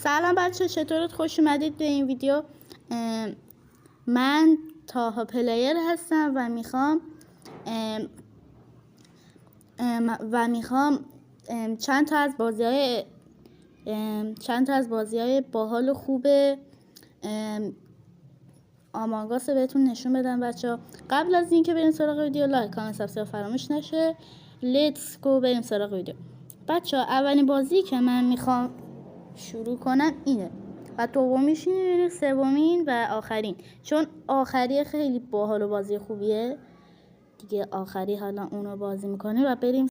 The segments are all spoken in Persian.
سلام بچه، چطورت؟ خوش اومدید به این ویدیو. من تاها پلیر هستم و میخوام چند تا از بازی‌های باحال و خوب آمانگ اس بهتون نشون بدم بچه. قبل از اینکه بریم سراغ ویدیو، لایک، کامنت، سابسکرایب فراموش نشه. لیتس گو بریم سراغ ویدیو. بچه اولین بازی که من میخوام شروع کنم اینه و دومیش اینه، سومین و آخرین، چون آخری خیلی باحال و بازی خوبیه دیگه. آخری حالا اونو بازی میکنیم و بریم.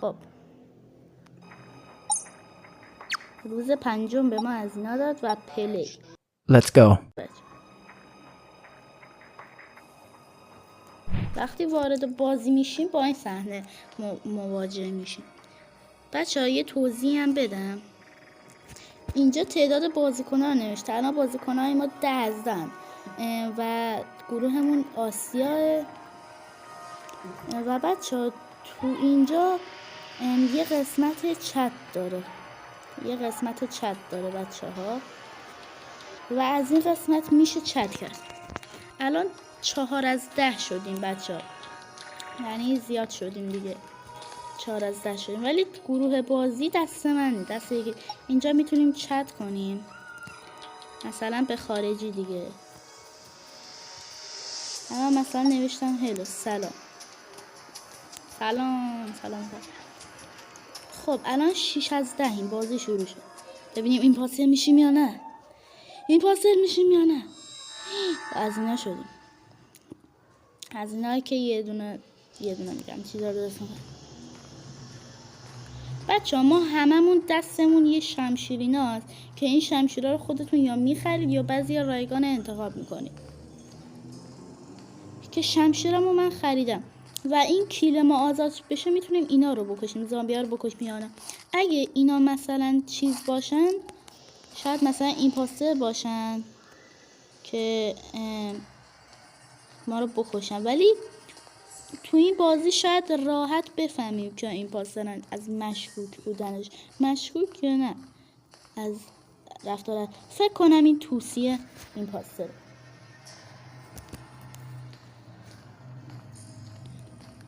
خب روز پنجم به ما از اینا داد و پلی. Let's go. وقتی وارد بازی میشیم با این صحنه مواجه میشیم. بچه‌ها یه توضیح هم بدم. اینجا تعداد بازیکن‌ها نوشته. الان بازیکن‌های ما 10 و گروهمون آسیا. و بچه‌ها تو اینجا یه قسمت چت داره بچه‌ها، و از این قسمت میشه چت کرد. الان 4 از 10 شدیم بچه‌ها، یعنی زیاد شدیم دیگه. 4 از 10 شدیم، ولی گروه بازی دست منه، دست یکی. اینجا میتونیم چت کنیم مثلا به خارجی دیگه. اما مثلا نوشتم هلو، سلام. خب الان 6 از 10 این بازی شروع شد. ببینیم این پاسر میشیم یا نه. از اینا شدیم، از اینا که یه دونه میگم چیزا رو رسم کنم. بچه ها ما هممون دستمون یه شمشیریناست که این شمشیرها رو خودتون یا میخرید یا بعضی رایگان انتخاب میکنید. که شمشیرمو من خریدم و این کیل ما آزاد بشه میتونیم اینا رو بکشیم، زامبیا رو بکشیم یا نه. اگه اینا مثلا چیز باشن، شاید مثلا ایمپاستر باشن که ما رو بکشن، ولی تو این بازی شاید راحت بفهمیم که ایمپاسترن از مشکوک بودنش. مشکوک یا نه، از رفتار. فکر کنم این توصیه ایمپاستر.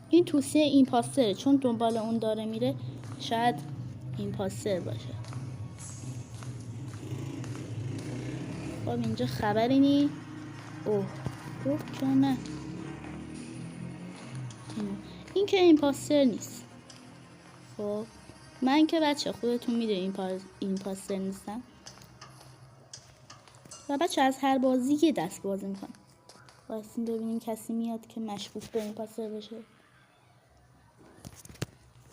این توصیه ایمپاستره، چون دنبال اون داره میره، شاید ایمپاستر باشه. خب اینجا خبری نی. اوه که نه، این که ایمپاستر نیست. خب من که بچه خودتون میدونی ایمپاستر نیستم. و بچه از هر بازی یه دست بازی میکنم. واسین ببینیم کسی میاد که مشکوک به ایمپاستر بشه.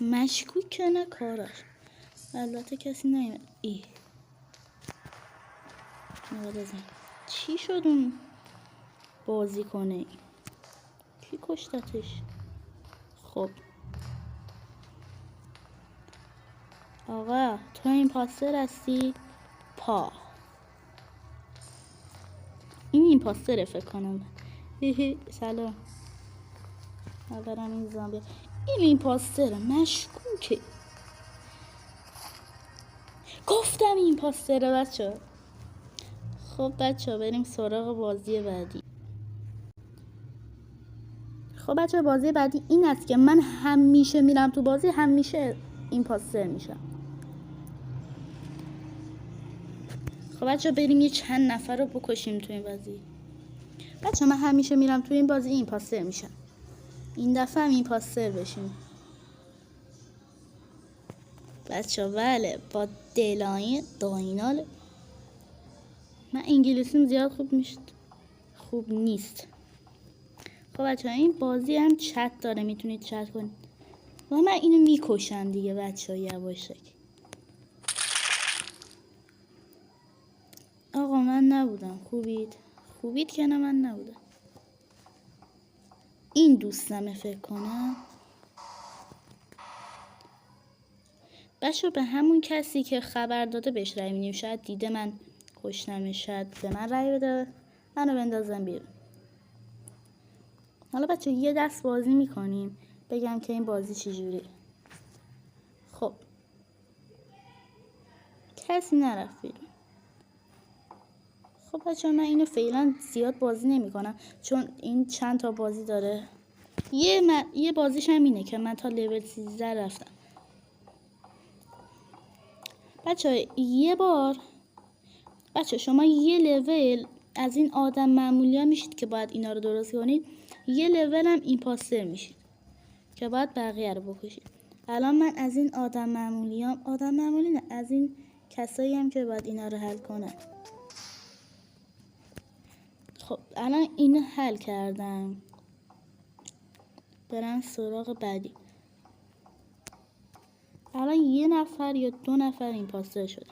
مشکوک که نه کاراش. البته کسی نیومد. چی شد اون بازی کنه؟ کی کشتتش؟ خب آقا تو ایمپاستر هستی؟ این ایمپاستره فکر کنم. سلام. اولم این زامبی. این ایمپاستره، مشکوکه. گفتم ایمپاستره بچه. خب بچه بریم سراغ بازی بعدی. خب بچه بازی بعدی این است که من همیشه میرم تو بازی، همیشه ایمپاستر میشم. خب بچه بریم یه چند نفر رو بکشیم تو این بازی. بچه من همیشه میرم تو این بازی ایمپاستر میشم. این دفعه هم ایمپاستر بشیم بچه. بله با داینال. من انگلیسیم زیاد خوب نیست. خب بچه این بازی هم چت داره، میتونید چت کنید. و من اینو میکشم دیگه بچه ها. یواشک. آقا من نبودم. خوبید که نه، من نبودم. این دوستمه فکر کنم. بچه به همون کسی که خبر داده بهش رای میدیم. شاید دیده من کشتمش، شاید به من رای بده، منو بندازم بیرون. حالا بچه یه دست بازی میکنیم بگم که این بازی چجوری. خب کسی نرفت بیرون. خب بچه من اینو فعلا زیاد بازی نمی کنم چون این چند تا بازی داره. یه بازیش هم اینه که من تا لول 13 رفتم. بچه یه بار شما یه لول از این آدم معمولی ها میشید که باید اینا رو درست کنید، یه لول هم ایمپاستر میشید که باید بقیه رو بکشید. الان من از این آدم معمولی نه، از این کسایی هم که باید اینا رو حل کنن. خب الان اینو حل کردم، برم سراغ بعدی. الان یه نفر یا 2 نفر ایمپاستر شده.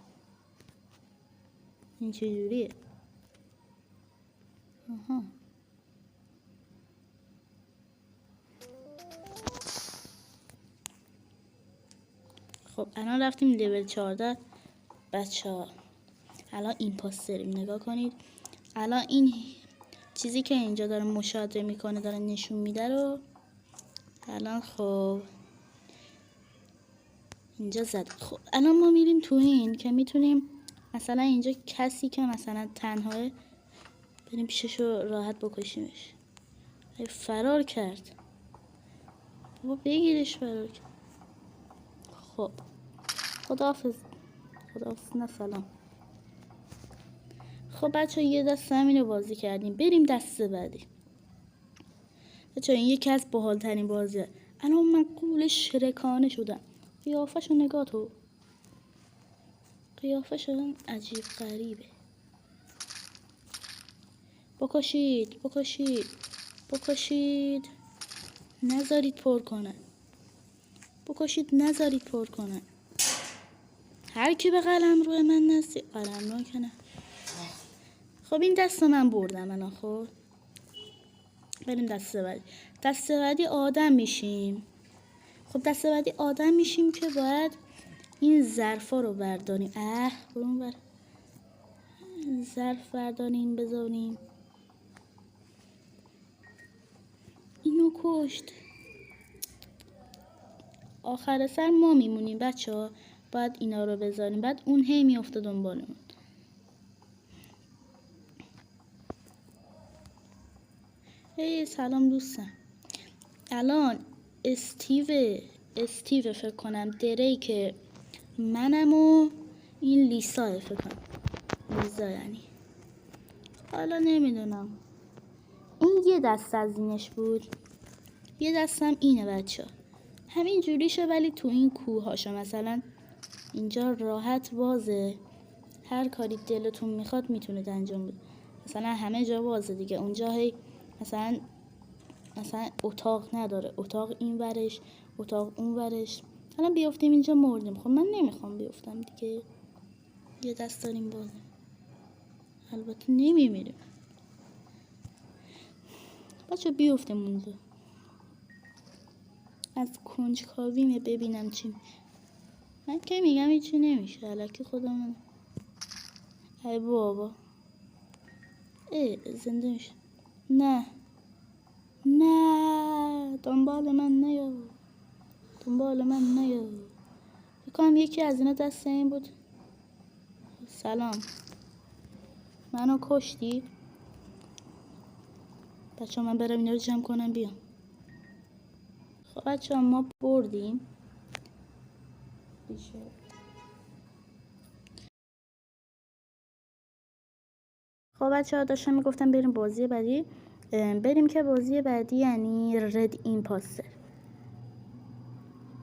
این چجوریه؟ آها. خب الان رفتیم لول 14 بچه‌ها. الان ایمپاستریم، نگاه کنید. الان این چیزی که اینجا داره مشاهده میکنه، داره نشون میده رو الان خب اینجا زد. خب الان ما میریم تو این که میتونیم مثلا اینجا کسی که مثلا تنهاه بریم پیشش رو راحت بکشیمش. فرار کرد بابا، بگیرش. فرار کرد. خب خداحافظ نه سلام. خب بچه یه دست همین رو بازی کردیم، بریم دست بعدی. بچه این یکی از باحال ترین بازیه. الان من قول شرکانه شدم. قیافشو نگاه تو، قیافشو عجیب غریبه. بکشید نذارید پر کنه. هر کی به قلم روی من نستی قلم رو کنه. خب این دست من بردم الان. خب بریم دست بعدی آدم میشیم. خب دست بعدی آدم میشیم که باید این ظرفا رو برداریم. برون بر ظرف برداریم بذاریم. اینو کشت. آخر سر ما میمونیم بچه ها. باید اینا رو بذاریم، بعد اون هی میافته دنبالمون. سلام دوستان. الان استیو فکر کنم، دریک منم و این لیسا فکر کنم. لیسا یعنی حالا نمیدونم. این یه دست از اینش بود، یه دستم اینه بچه. همین جوریشه ولی تو این کوهاشا مثلا اینجا راحت بازه، هر کاری دلتون میخواد میتونید انجام بدید. مثلا همه جا بازه دیگه. اونجا هی مثلا اتاق نداره، اتاق این ورش، اتاق اون ورش. الان بیافتیم اینجا مردیم. خب من نمیخوام بیافتم دیگه. یه دست داریم بازه، البته نمیمیریم. بچه بیافتیم اونجا. از کنجکاویمه ببینم چی. من که میگم هیچی نمیشه، الکی خودم. ای بابا زنده میشه. نه دنبال من نیا. بکنم یکی از اینا دست این بود. سلام، منو کشتی. بچه من برم اینا رو جمع کنم بیام. خب بچه ما بردیم. خب بچه ها داشتم میگفتم بریم بازی بعدی. بریم که بازی بعدی یعنی رد ایمپاستر.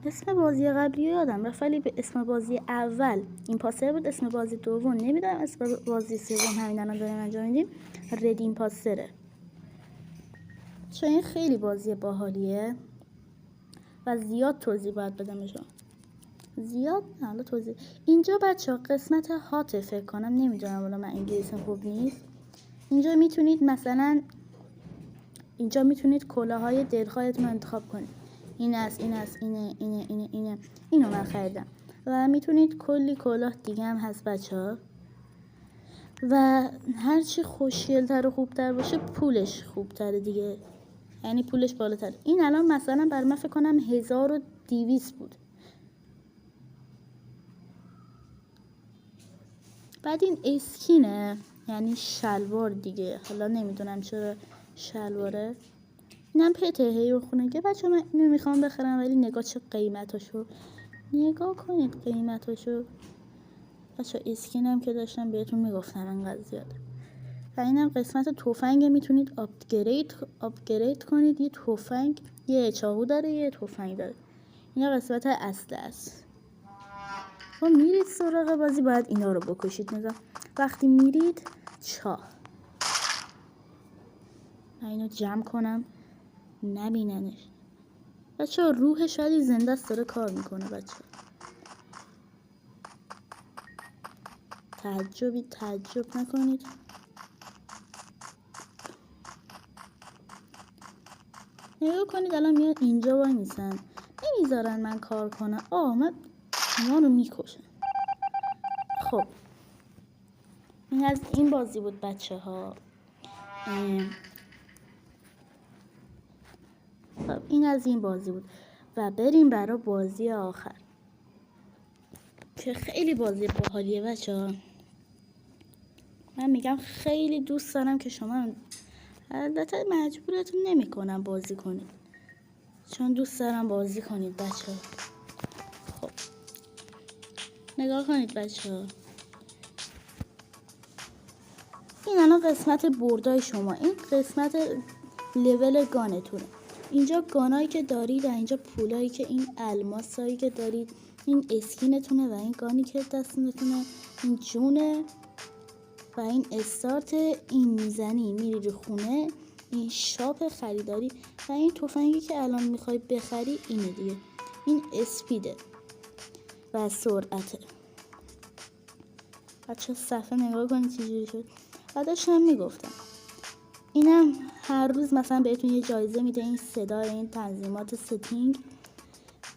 اسم بازی قبلی یادم رفت ولی به اسم بازی اول ایمپاستر بود، اسم بازی دوم نمیدونم، اسم بازی سوم همین الان داریم انجام میدیم، رد ایمپاستره. چون این خیلی بازی باحالیه و زیاد توضیح باید بدم شما. زیاد نه، حالا توضیح. اینجا بچه ها قسمت هات فکر کنم، نمیدونم والا من انگلیسیم خوب نیست. اینجا میتونید کلاهای دلخواهتون رو انتخاب کنید. اینو من خریدم. و میتونید کلی کلاه دیگه هم هست بچه ها. و هرچی خوشگل‌تر و خوبتر باشه پولش خوبتره دیگه. یعنی پولش بالاتر. این الان مثلا بر من فکر کنم 1200 بود. بعد این اسکینه، یعنی شلوار دیگه. حالا نمیدونم چرا شلواره. اینم پته هی خونگی. بچه من اینو میخوام بخرم، ولی نگاه چه قیمتاشو، نگاه کنید قیمتاشو. بچه اسکینم که داشتم بهتون میگفتم انقدر زیاده. و اینم قسمت تفنگ، میتونید آپگرید کنید. یه تفنگ، یه چاقو داره، یه تفنگ داره. اینا قسمت اصل است. خب میرید سراغ بازی، باید اینا رو بکشید. نگاه وقتی میرید چاه، من اینو جمع کنم نبیننش. بچه روح شادی زنده است، داره کار میکنه. بچه تعجب نکنید. نگاه کنید الان میاد اینجا وای میسن، نمیذارن من کار کنم. من شما رو میکشم. خب این از این بازی بود بچه ها. خب این از این بازی بود و بریم برای بازی آخر که خیلی بازی باحالیه بچه ها. من میگم خیلی دوست دارم که شما، البته مجبورتون نمی کنم بازی کنید، چون دوست دارم بازی کنید بچه ها. خب نگاه کنید بچه ها، این الان قسمت بردای شما، این قسمت لول گانتونه. اینجا گانایی که دارید، اینجا پولایی که، این الماسایی که دارید، این اسکینتونه و این گانی که دستتونه، این جونه و این استارت. این میزنی میری رو خونه، این شاپ خریداری و این تفنگی که الان میخوای بخری اینه دیگه. این اسپیده و سرعته. بچه صفحه نگاه کنید چجوری شد. بعدش هم میگفتم اینم هر روز مثلا بهتون یه جایزه میده. این صدا، این تنظیمات ستینگ،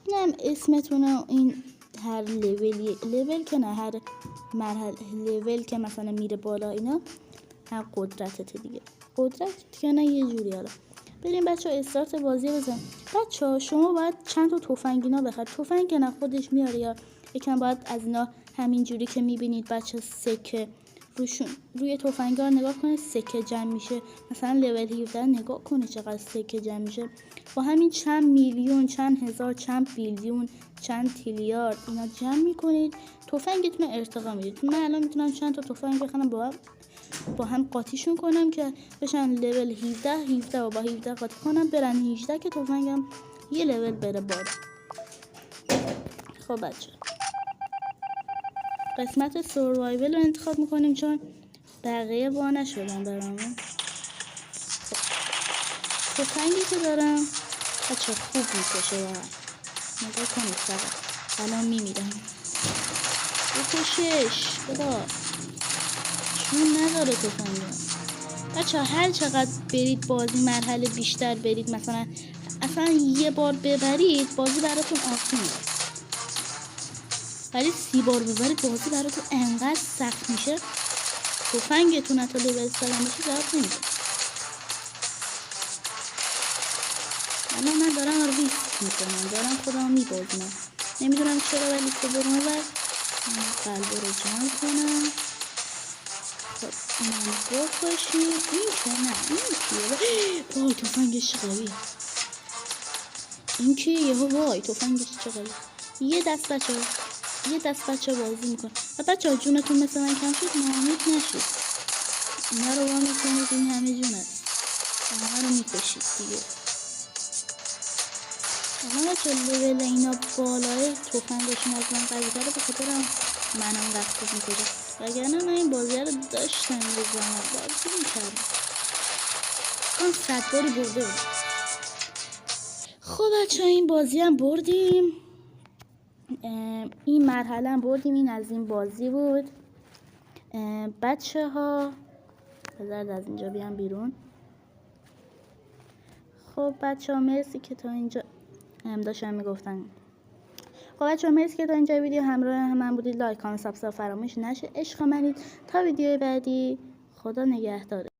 اینم اسمتونه. این هر لول که نه، هر مرحله لول که مثلا میره بالا، اینا هر قدرتته دیگه. قدرت که نه یه جوری. حالا بریم بچه ها استارت بازی بزن. بچه ها شما باید چند تا تفنگ اینا بخرید. تفنگ که نه خودش میاره، یا یکم باید از اینا همین جوری که میبینید بچه سکه روی تفنگ‌ها نگاه کنید، سکه جمع میشه. مثلا لول 17 نگاه کنید چقدر سکه جمع میشه. با همین چند میلیون، چند هزار، چند بیلیون، چند تریلیارد اینا جمع میکنید، تفنگتون ارتقا میدید. من الان میتونم چند تا تفنگ بخرم، با هم قاطیشون کنم که بشن لول 17 و با 17 قاطی کنم برن 18 که تفنگم یه لول بره بالا. خب بچه قسمت سروایول رو انتخاب میکنیم چون بقیه با نشدن برامون. تفنگی که دارم بچه خوب میکشه و نگاه کنید فقط الان میمیرم. بکشش بدا چون نداره تفنگم. بچه هر چقدر برید بازی مرحله بیشتر برید، مثلا اصلا یه بار ببرید بازی براتون آسونه، ولی 30 بار ببرید بازی براتون انقدر سخت میشه تفنگتون حتی لول سلام بشه جواب نمیده. الان من دارم ریسک میکنم، دارم خودم میبازنم، نمیدونم چرا، ولی تو برون و قلب رو جمع کنم. خب اینم بکشیم. این که نه، این کیه؟ وای تفنگش چه قویه. این کیه؟ وای تفنگش چه قویه. یه دست بچه بازی میکن. و بچه ها جونتون مثل من کم شد ناامید نشید، اینا رو با میکنید، این همه جون هست، همه رو میکشید دیگه. اما بچه لول اینا بالای تفنگشون از من قوی داره، به خاطرم منم وقت خوب میکشم، وگرنه من این بازی رو داشتم یه زمان بازی میکردم، من 100 باری برده بود. خب بچه ها این بازی هم بردیم، این مرحله هم بردیم. این از این بازی بود بچه ها. بذارید از اینجا بیام بیرون. خب بچه ها مرسی که تا اینجا هم داشتم میگفتن. خب بچه ها مرسی که تا اینجا ویدیو همراه من بودید. لایک کامنت سابسکرایب فراموش نشه. عشق منید. تا ویدیو بعدی خدا نگهدار.